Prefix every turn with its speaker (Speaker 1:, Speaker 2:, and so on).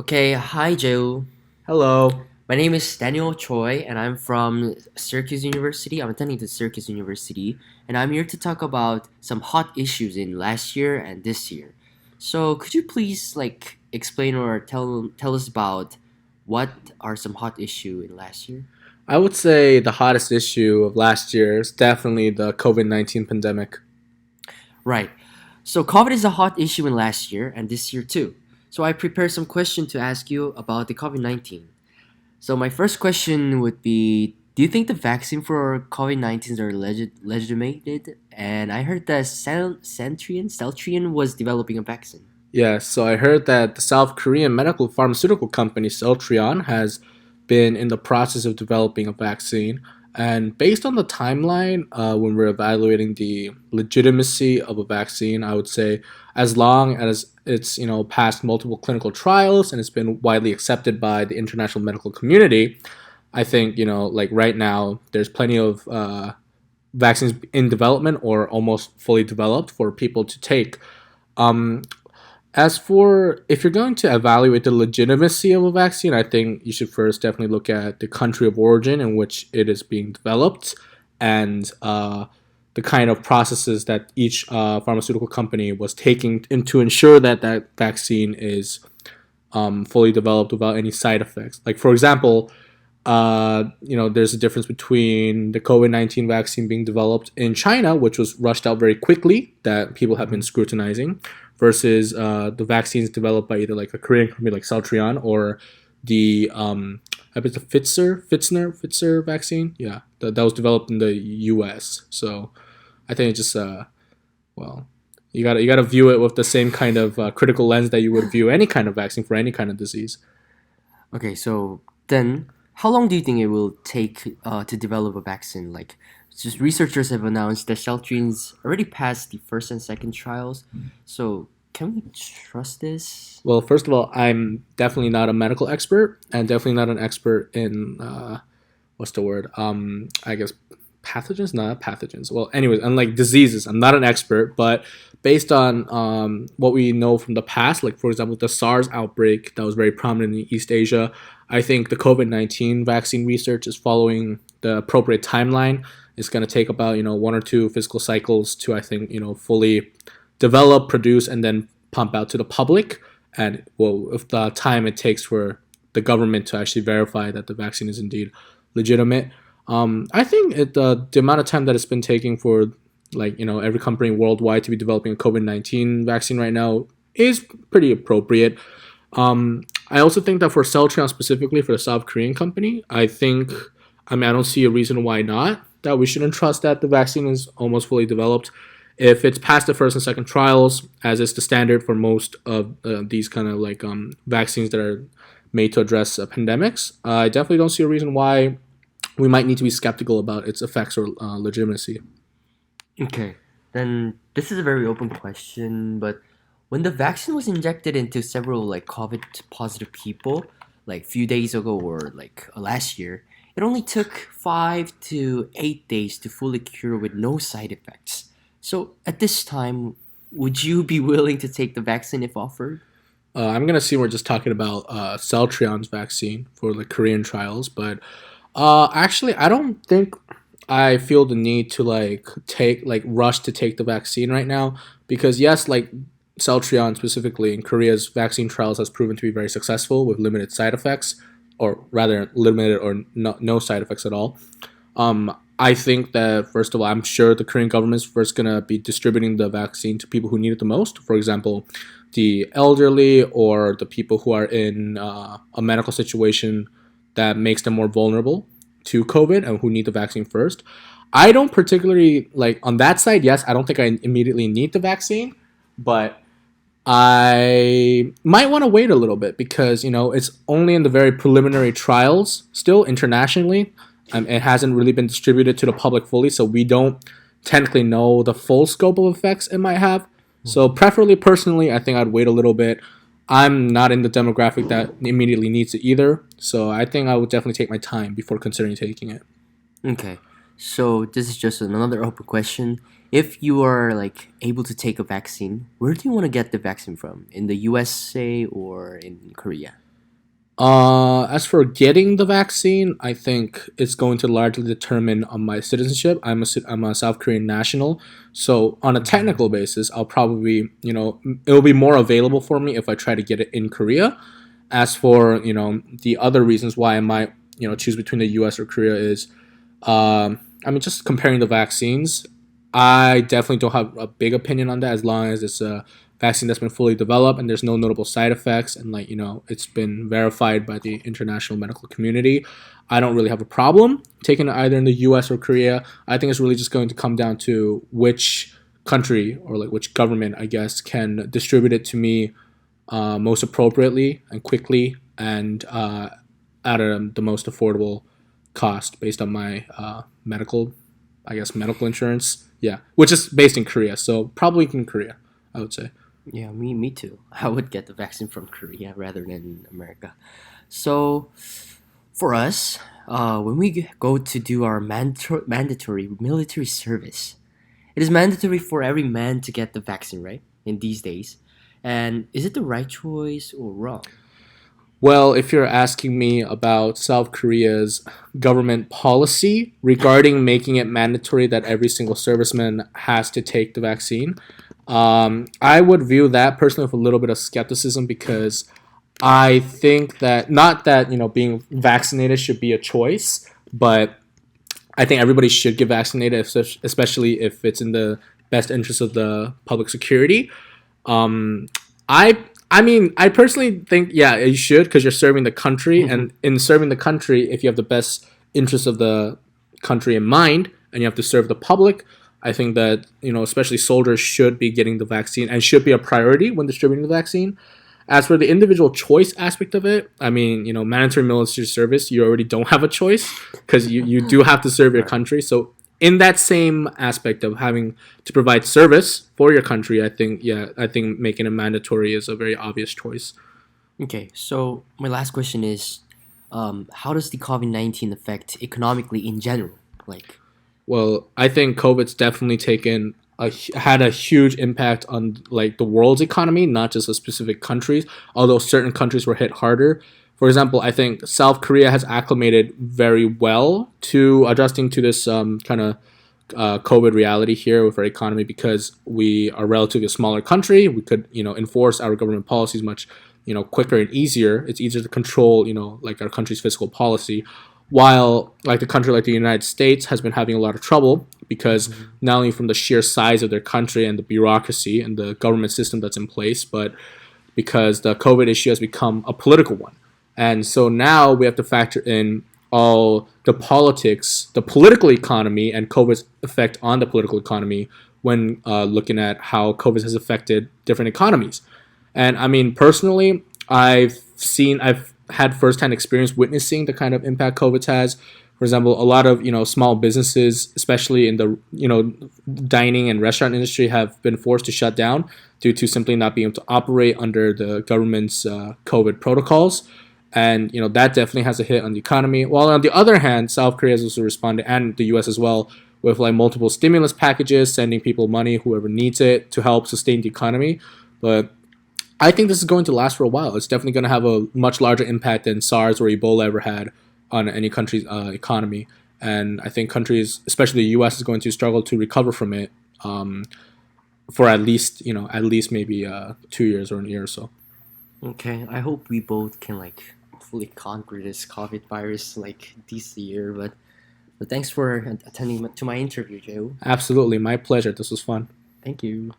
Speaker 1: Okay, hi Joe.
Speaker 2: Hello.
Speaker 1: My name is Daniel Choi and I'm from Syracuse University. I'm attending the Syracuse University and I'm here to talk about some hot issues in last year and this year. So, could you please explain or tell us about what are some hot issue in last year?
Speaker 2: I would say the hottest issue of last year is definitely the COVID-19 pandemic.
Speaker 1: Right. So, COVID is a hot issue in last year and this year too. So, I prepared some questions to ask you about the COVID-19. So my first question would be: do you think the vaccine for COVID-19 are legitimated? And I heard that Celtrian was developing a vaccine.
Speaker 2: Yes, so I heard that the South Korean medical pharmaceutical company Celltrion has been in the process of developing a vaccine. And based on the timeline, when we're evaluating the legitimacy of a vaccine, I would say as long as it's passed multiple clinical trials and it's been widely accepted by the international medical community, I think like right now there's plenty of vaccines in development or almost fully developed for people to take. Um, as for if you're going to evaluate the legitimacy of a vaccine, I think you should first definitely look at the country of origin in which it is being developed and the kind of processes that each pharmaceutical company was taking to ensure that that vaccine is fully developed without any side effects. Like, for example, there's a difference between the COVID-19 vaccine being developed in China, which was rushed out very quickly, that people have been scrutinizing, versus the vaccines developed by either like a Korean company like Celltrion or the I bet the Pfizer vaccine. Yeah, that was developed in the U.S. So I think it just well, you gotta view it with the same kind of critical lens that you would view any kind of vaccine for any kind of disease.
Speaker 1: Okay, so then how long do you think it will take to develop a vaccine? Like, just researchers have announced that Celtrian's already passed the first and second trials. So can we trust this?
Speaker 2: Well, first of all, I'm definitely not a medical expert and definitely not an expert in what's the word? I guess pathogens, not pathogens. Well, anyways, unlike diseases, I'm not an expert, but based on what we know from the past, like for example, the SARS outbreak that was very prominent in East Asia, I think the COVID-19 vaccine research is following the appropriate timeline. It's going to take about one or two fiscal cycles to I think fully develop, produce, and then pump out to the public. And well, if the time it takes for the government to actually verify that the vaccine is indeed legitimate, I think the amount of time that it's been taking for like every company worldwide to be developing a COVID-19 vaccine right now is pretty appropriate. I also think that for Celltrion specifically for the South Korean company, I don't see a reason why not. That we shouldn't trust that the vaccine is almost fully developed. If it's past the first and second trials, as is the standard for most of these kind of like vaccines that are made to address pandemics, I definitely don't see a reason why we might need to be skeptical about its effects or legitimacy.
Speaker 1: Okay, then this is a very open question, but when the vaccine was injected into several COVID positive people, like few days ago or last year, it only took 5 to 8 days to fully cure with no side effects. So at this time, would you be willing to take the vaccine if offered?
Speaker 2: I'm gonna assume we're just talking about Celltrion's vaccine for the Korean trials, but actually, I don't think I feel the need to rush to take the vaccine right now because yes, like Celltrion specifically in Korea's vaccine trials has proven to be very successful with limited side effects, or rather limited or no side effects at all. I think that first of all, I'm sure the Korean government is first gonna be distributing the vaccine to people who need it the most. For example, the elderly or the people who are in a medical situation that makes them more vulnerable to COVID and who need the vaccine first. I don't particularly like on that side. Yes, I don't think I immediately need the vaccine, but I might want to wait a little bit because it's only in the very preliminary trials still internationally. It hasn't really been distributed to the public fully, so we don't technically know the full scope of effects it might have. So, preferably, personally, I think I'd wait a little bit. I'm not in the demographic that immediately needs it either, so I think I would definitely take my time before considering taking it.
Speaker 1: Okay. So this is just another open question. If you are able to take a vaccine, where do you want to get the vaccine from? In the USA or in Korea?
Speaker 2: As for getting the vaccine, I think it's going to largely determine on my citizenship. I'm a South Korean national, so on a technical
Speaker 1: Mm,
Speaker 2: basis, I'll probably, it'll be more available for me if I try to get it in Korea. As for, the other reasons why I might, choose between the U.S. or Korea is, I mean, just comparing the vaccines, I definitely don't have a big opinion on that as long as it's a vaccine that's been fully developed and there's no notable side effects and like it's been verified by the international medical community. I don't really have a problem taking it either in the US or Korea. I think it's really just going to come down to which country or like which government I guess can distribute it to me most appropriately and quickly and at the most affordable cost based on my medical, I guess, medical insurance. Yeah, which is based in Korea, so probably in Korea, I would say.
Speaker 1: yeah, me too. I would get the vaccine from Korea rather than America. So, for us, when we go to do our mandatory military service, it is mandatory for every man to get the vaccine, right? In these days. And is it the right choice or wrong?
Speaker 2: Well, if you're asking me about South Korea's government policy regarding making it mandatory that every single serviceman has to take the vaccine, I would view that personally with a little bit of skepticism because I think that not that being vaccinated should be a choice, but I think everybody should get vaccinated, especially if it's in the best interest of the public security. Um, I mean, I personally think yeah, you should because you're serving the country, and in serving the country, if you have the best interest of the country in mind, and you have to serve the public, I think that especially soldiers should be getting the vaccine and should be a priority when distributing the vaccine. As for the individual choice aspect of it, I mean, mandatory military service, you already don't have a choice because you do have to serve your
Speaker 1: Right.
Speaker 2: country. So in that same aspect of having to provide service for your country, I think making it mandatory is a very obvious choice.
Speaker 1: Okay, so my last question is, how does the COVID-19 affect economically in general? Like,
Speaker 2: Well, I think COVID's definitely had a huge impact on like the world's economy, not just the specific countries. Although certain countries were hit harder. For example, I think South Korea has acclimated very well to adjusting to this kind of COVID reality here with our economy because we are relatively a smaller country. We could enforce our government policies much quicker and easier. It's easier to control like our country's fiscal policy while like the country like the United States has been having a lot of trouble because
Speaker 1: mhm,
Speaker 2: not only from the sheer size of their country and the bureaucracy and the government system that's in place, but because the COVID issue has become a political one. And so now we have to factor in all the politics, the political economy, and COVID's effect on the political economy when looking at how COVID has affected different economies. And I mean, personally, I've had firsthand experience witnessing the kind of impact COVID has. For example, a lot of small businesses, especially in the dining and restaurant industry, have been forced to shut down due to simply not being able to operate under the government's COVID protocols, and that definitely has a hit on the economy. While on the other hand, South Korea has also responded, and the U.S. as well, with like multiple stimulus packages, sending people money, whoever needs it, to help sustain the economy. But I think this is going to last for a while. It's definitely going to have a much larger impact than SARS or Ebola ever had on any country's economy. And I think countries, especially the U.S., is going to struggle to recover from it for at least maybe 2 years or a year or so.
Speaker 1: okay, I hope we both can like fully conquer this COVID virus like this year. But thanks for attending to my interview, Joe.
Speaker 2: Absolutely, my pleasure. This was fun.
Speaker 1: Thank you.